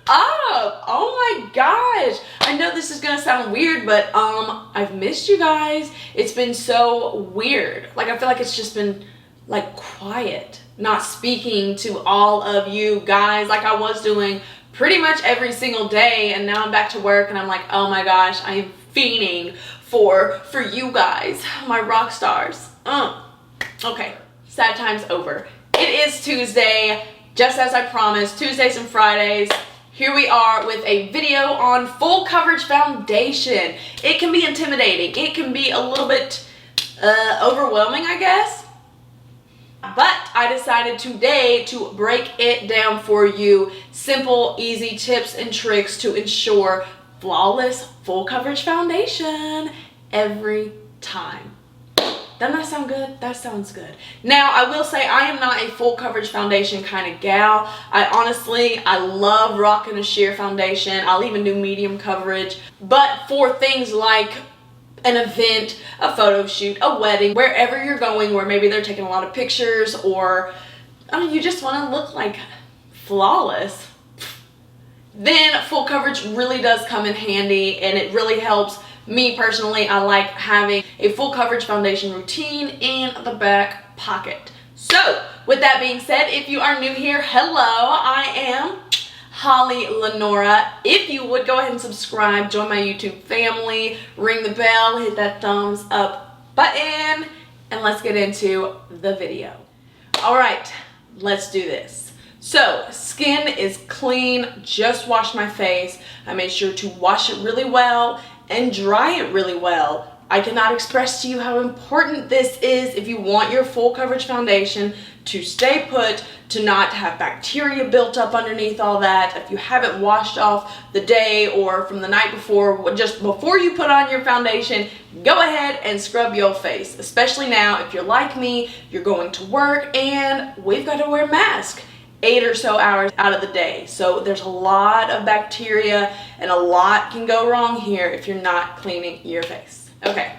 up? Oh my gosh. I know this is gonna sound weird, but I've missed you guys. It's been so weird. Like, I feel like it's just been like quiet, not speaking to all of you guys like I was doing pretty much every single day. And now I'm back to work and I'm like, oh my gosh, I am fiending for you guys, my rock stars. Okay, sad times over. It is Tuesday, just as I promised, Tuesdays and Fridays. Here we are with a video on full coverage foundation. It can be intimidating. It can be a little bit overwhelming, I guess. But I decided today to break it down for you. Simple, easy tips and tricks to ensure flawless full coverage foundation every time. Doesn't that sound good? That sounds good. Now, I will say I am not a full coverage foundation kind of gal. I love rocking a sheer foundation. I'll even do medium coverage. But for things like an event, a photo shoot, a wedding, wherever you're going, where maybe they're taking a lot of pictures, or you just want to look like flawless, then full coverage really does come in handy, and it really helps me personally. I like having a full coverage foundation routine in the back pocket. So with that being said, if you are new here, hello, I am HollyLynora. If you would go ahead and subscribe, join my YouTube family, ring the bell, hit that thumbs up button, and let's get into the video. All right, let's do this. So, skin is clean, just washed my face. I made sure to wash it really well and dry it really well. I cannot express to you how important this is if you want your full coverage foundation to stay put, to not have bacteria built up underneath all that. If you haven't washed off the day or from the night before, just before you put on your foundation, go ahead and scrub your face. Especially now, if you're like me, you're going to work and we've got to wear masks 8 or so hours out of the day. So there's a lot of bacteria and a lot can go wrong here if you're not cleaning your face. Okay,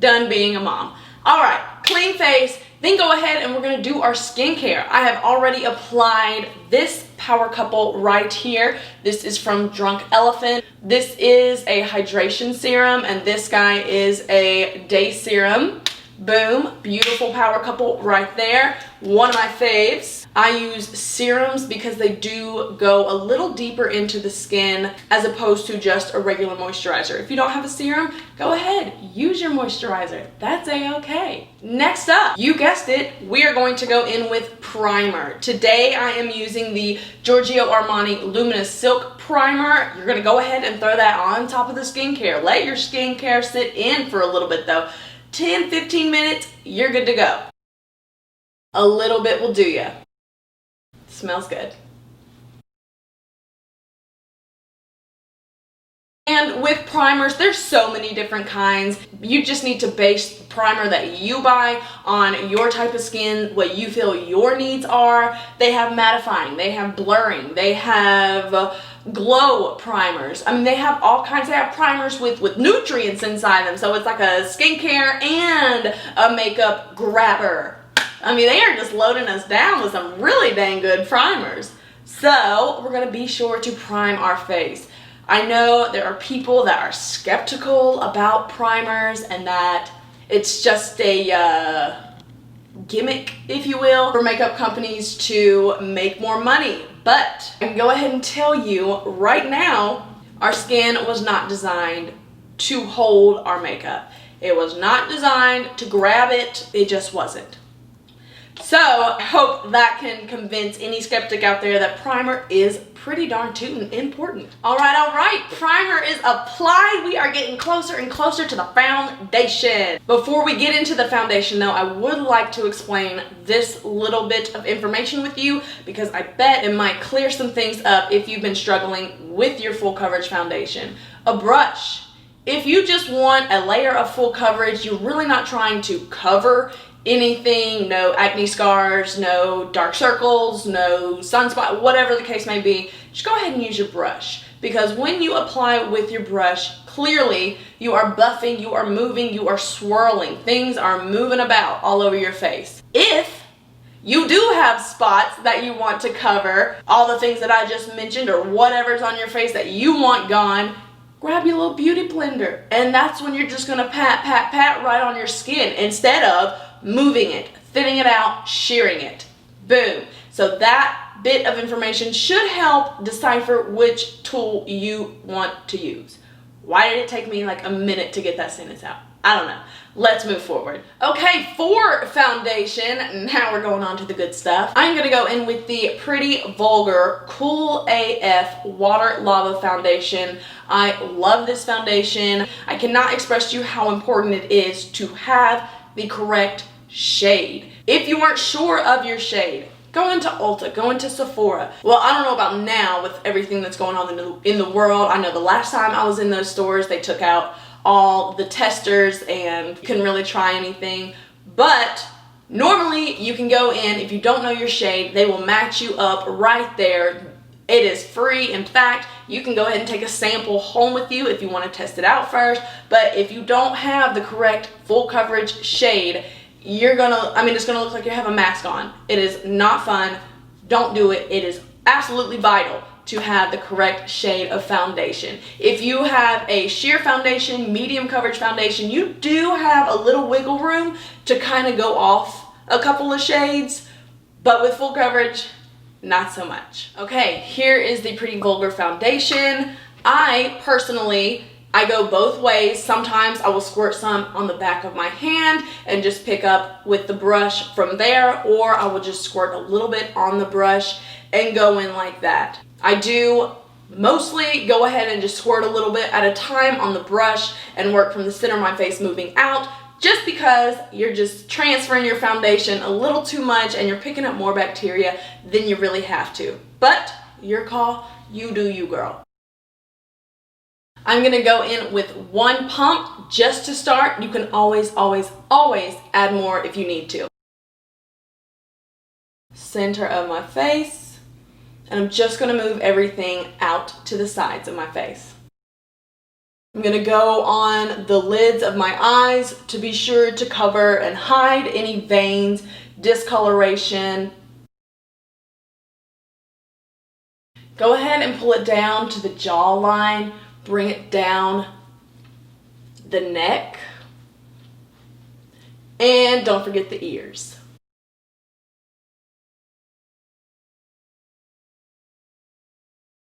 done being a mom. All right, clean face, then go ahead and we're gonna do our skincare. I have already applied this power couple right here. This is from Drunk Elephant. This is a hydration serum and this guy is a day serum. Boom, beautiful power couple right there. One of my faves. I use serums because they do go a little deeper into the skin as opposed to just a regular moisturizer. If you don't have a serum, go ahead, use your moisturizer. That's a-okay. Next up, you guessed it, we are going to go in with primer. Today I am using the Giorgio Armani Luminous Silk Primer. You're gonna go ahead and throw that on top of the skincare. Let your skincare sit in for a little bit though. 10-15 minutes, you're good to go. A little bit will do ya. Smells good. And with primers, there's so many different kinds. You just need to base the primer that you buy on your type of skin, what you feel your needs are. They have mattifying, they have blurring, they have glow primers. I mean, they have all kinds. They have primers with nutrients inside them. So it's like a skincare and a makeup grabber. I mean, they are just loading us down with some really dang good primers. So we're gonna be sure to prime our face. I know there are people that are skeptical about primers and that it's just a gimmick, if you will, for makeup companies to make more money. But I can go ahead and tell you right now, our skin was not designed to hold our makeup. It was not designed to grab it. It just wasn't. So I hope that can convince any skeptic out there that primer is pretty darn tootin' important. All right, primer is applied. We are getting closer and closer to the foundation. Before we get into the foundation though, I would like to explain this little bit of information with you because I bet it might clear some things up if you've been struggling with your full coverage foundation. A brush. If you just want a layer of full coverage, you're really not trying to cover anything, no acne scars, no dark circles, no sunspot, whatever the case may be, just go ahead and use your brush. Because when you apply with your brush, clearly you are buffing, you are moving, you are swirling. Things are moving about all over your face. If you do have spots that you want to cover, all the things that I just mentioned or whatever's on your face that you want gone, grab your little beauty blender. And that's when you're just gonna pat, pat, pat right on your skin instead of moving it, thinning it out, shearing it. Boom. So that bit of information should help decipher which tool you want to use. Why did it take me like a minute to get that sentence out? I don't know. Let's move forward. Okay, for foundation, now we're going on to the good stuff. I'm gonna go in with the Pretty Vulgar Cool AF Water Lava Foundation. I love this foundation. I cannot express to you how important it is to have the correct shade. If you aren't sure of your shade, go into Ulta, go into Sephora. Well, I don't know about now with everything that's going on in the world. I know the last time I was in those stores, they took out all the testers and you couldn't really try anything. But normally you can go in, if you don't know your shade, they will match you up right there. It is free. In fact, you can go ahead and take a sample home with you if you want to test it out first. But if you don't have the correct full coverage shade, it's gonna look like you have a mask on. It is not fun. Don't do it. It is absolutely vital to have the correct shade of foundation. If you have a sheer foundation, medium coverage foundation, you do have a little wiggle room to kind of go off a couple of shades, but with full coverage, not so much. Okay, here is the Pretty Vulgar foundation. I personally go both ways. Sometimes I will squirt some on the back of my hand and just pick up with the brush from there, or I will just squirt a little bit on the brush and go in like that. I do mostly go ahead and just squirt a little bit at a time on the brush and work from the center of my face moving out, just because you're just transferring your foundation a little too much and you're picking up more bacteria than you really have to. But your call, you do you, girl. I'm gonna go in with one pump just to start. You can always, always, always add more if you need to. Center of my face, and I'm just gonna move everything out to the sides of my face. I'm gonna go on the lids of my eyes to be sure to cover and hide any veins, discoloration. Go ahead and pull it down to the jawline. Bring it down the neck, and don't forget the ears.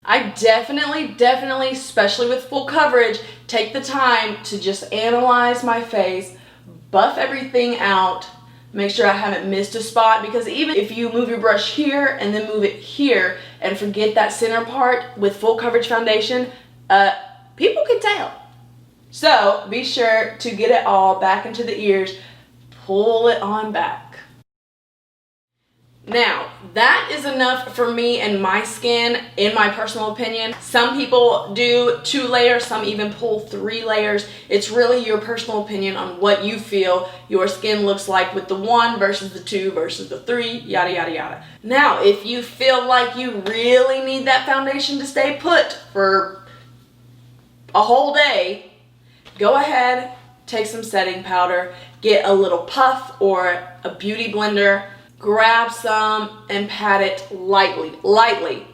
I definitely, especially with full coverage, take the time to just analyze my face, buff everything out, make sure I haven't missed a spot, because even if you move your brush here and then move it here and forget that center part with full coverage foundation, people can tell. So be sure to get it all back into the ears, pull it on back. Now, that is enough for me and my skin, in my personal opinion. Some people do 2 layers, some even pull 3 layers. It's really your personal opinion on what you feel your skin looks like with the 1 versus the 2 versus the 3, yada, yada, yada. Now, if you feel like you really need that foundation to stay put for a whole day, go ahead, take some setting powder, get a little puff or a beauty blender, grab some and pat it lightly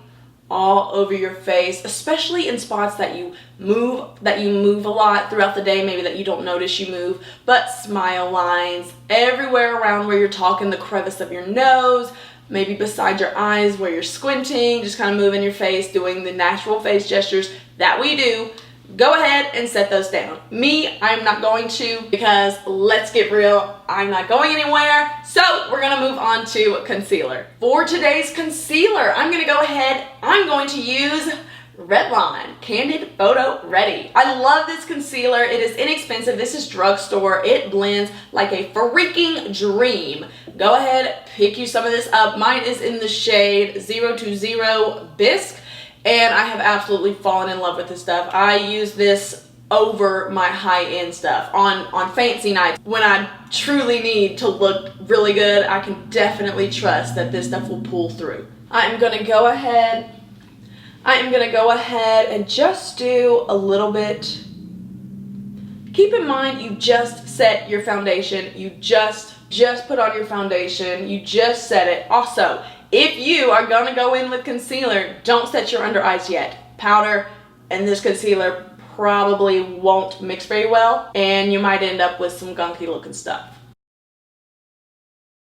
all over your face, especially in spots that you move a lot throughout the day, maybe that you don't notice you move, but smile lines, everywhere around where you're talking, the crevice of your nose, maybe beside your eyes where you're squinting, just kind of moving your face, doing the natural face gestures that we do. Go ahead and set those down. Me, I'm not going to, because let's get real, I'm not going anywhere. So we're gonna move on to concealer. For today's concealer, I'm going to use Revlon Candid Photo Ready. I love this concealer. It is inexpensive. This is drugstore. It blends like a freaking dream. Go ahead, pick you some of this up. Mine is in the shade 020 Bisque. And I have absolutely fallen in love with this stuff. I use this over my high-end stuff on fancy nights. When I truly need to look really good, I can definitely trust that this stuff will pull through. I'm gonna go ahead and just do a little bit Keep in mind, you just set your foundation. You just put on your foundation. You just set it. Also, if you are gonna go in with concealer, don't set your under eyes yet. Powder and this concealer probably won't mix very well, and you might end up with some gunky looking stuff.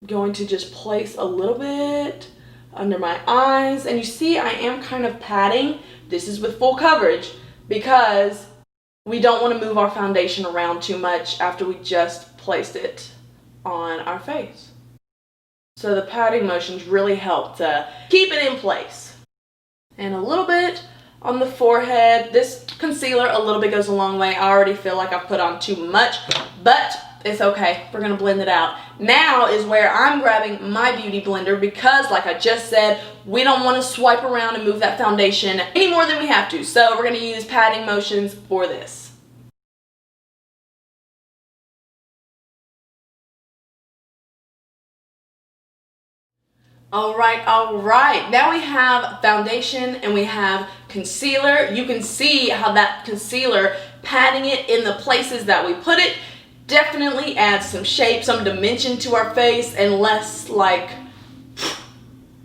I'm going to just place a little bit under my eyes, and you see I am kind of patting. This is with full coverage because we don't want to move our foundation around too much after we just placed it on our face. So the patting motions really help to keep it in place. And a little bit on the forehead. This concealer a little bit goes a long way. I already feel like I've put on too much, but it's okay. We're gonna blend it out. Now is where I'm grabbing my beauty blender because, like I just said, we don't want to swipe around and move that foundation any more than we have to. So we're gonna use patting motions for this. All right. Now we have foundation and we have concealer. You can see how that concealer, patting it in the places that we put it, definitely adds some shape, some dimension to our face, and less like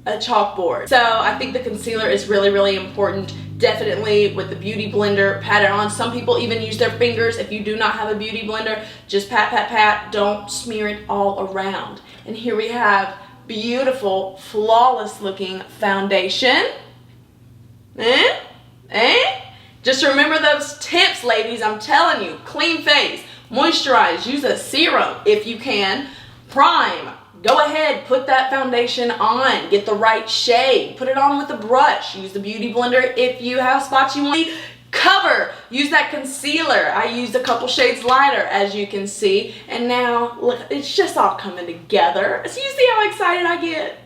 a chalkboard. So I think the concealer is really important. Definitely with the beauty blender, pat it on. Some people even use their fingers. If you do not have a beauty blender, just pat. Don't smear it all around. And here we have beautiful, flawless looking foundation. Just remember those tips, ladies. I'm telling you, clean face, moisturize, use a serum if you can, prime. Go ahead, put that foundation on, get the right shade, put it on with a brush, use the beauty blender if you have spots you want to cover, use that concealer. I used a couple shades lighter, as you can see, and now look, it's just all coming together. So you see how excited I get?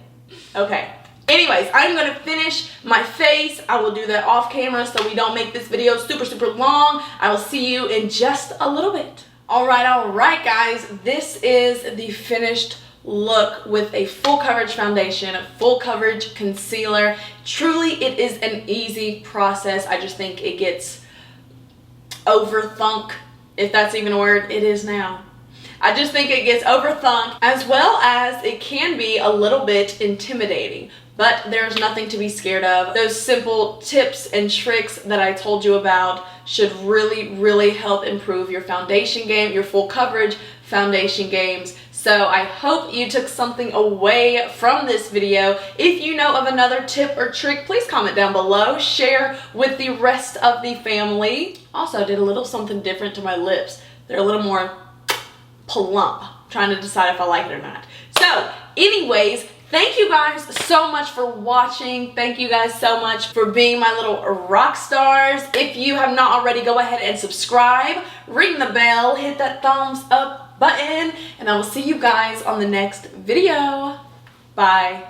Okay. Anyways, I'm going to finish my face. I will do that off camera so we don't make this video super long. I will see you in just a little bit. All right, guys. This is the finished look with a full coverage foundation, a full coverage concealer. Truly, it is an easy process. I just think it gets overthunk, if that's even a word. It is now. I just think it gets overthunk, as well as it can be a little bit intimidating, but there's nothing to be scared of. Those simple tips and tricks that I told you about should really help improve your foundation game, your full coverage foundation games. So I hope you took something away from this video. If you know of another tip or trick, please comment down below. Share with the rest of the family. Also, I did a little something different to my lips. They're a little more plump. Trying to decide if I like it or not. So, anyways, thank you guys so much for watching. Thank you guys so much for being my little rock stars. If you have not already, go ahead and subscribe, ring the bell, hit that thumbs up button, and I will see you guys on the next video. Bye.